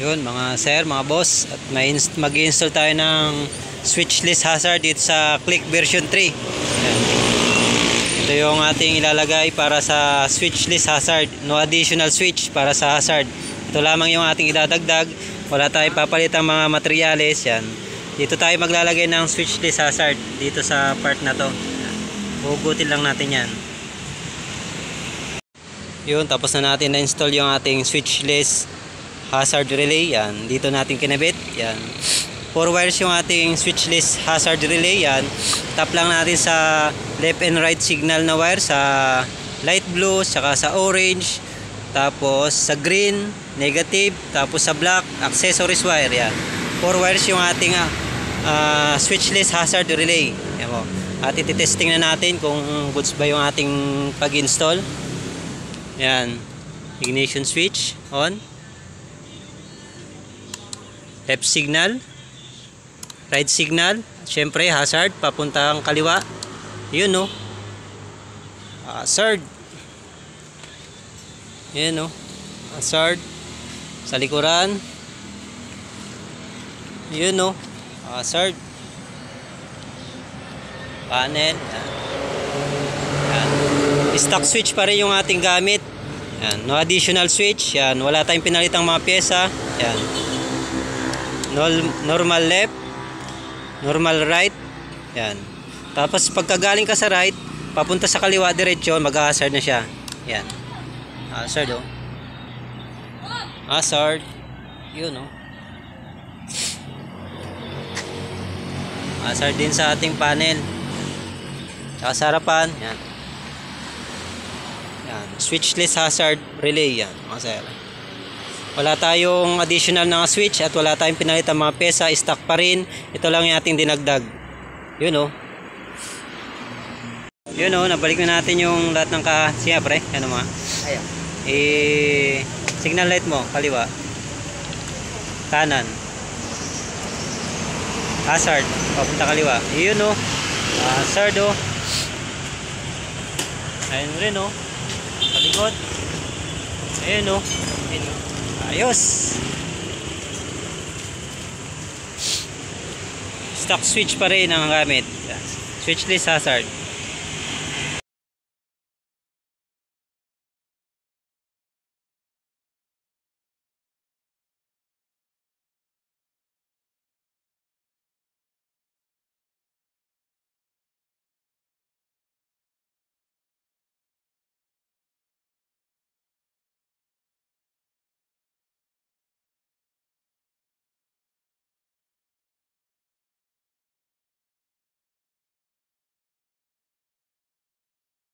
Yun mga sir, mga boss, at mag-install tayo ng switchless hazard dito sa Click version 3. Ayan. Ito yung ating ilalagay para sa switchless hazard. No additional switch para sa hazard. Ito lamang yung ating idadagdag. Wala tayong papalitang mga materyales. Yan. Dito tayo maglalagay ng switchless hazard dito sa part na to. Hugutin lang natin yan. Yun, tapos na natin na-install yung ating switchless hazard relay. Yan, dito natin kinabit. Yan, 4 wires yung ating switchless hazard relay. Yan, tap lang natin sa left and right signal na wire, sa light blue, saka sa orange, tapos sa green, negative, tapos sa black, accessories wire. Yan, 4 wires yung ating switchless hazard relay. Yan po. At ititesting na natin kung goods ba yung ating pag-install. Yan, ignition switch on, left signal, right signal, syempre hazard papuntang kaliwa. Yun no, hazard. Yun no, hazard sa likuran. Yun no, hazard panel. Yan. Stock switch pa rin yung ating gamit. Yan, no additional switch. Yan, wala tayong pinalitang mga pyesa. Yan, normal left, normal right. Yan. Tapos pagkagaling ka sa right, papunta sa kaliwa diretso, mag-hazard na siya. Yan. Hazard oh. Hazard. Yun oh. Hazard din sa ating panel. Tsaka sa harapan. Yan. Yan. Switchless hazard relay. Yan. Wala tayong additional na switch at wala tayong pinalitan mga pesa, stock pa rin. Ito lang yung ating dinagdag. Yun oh. Yun oh, nabalik na natin yung lahat ng siya pre. Ano mga? Ayan. Signal light mo, kaliwa. Kanan. Hazard, papunta kaliwa. Yun oh. Hazard oh. Ayun rin oh. Sa likod. Ayun oh. Ayun oh. Ayos. Stock switch pa rin ang gamit. Switchless hazard.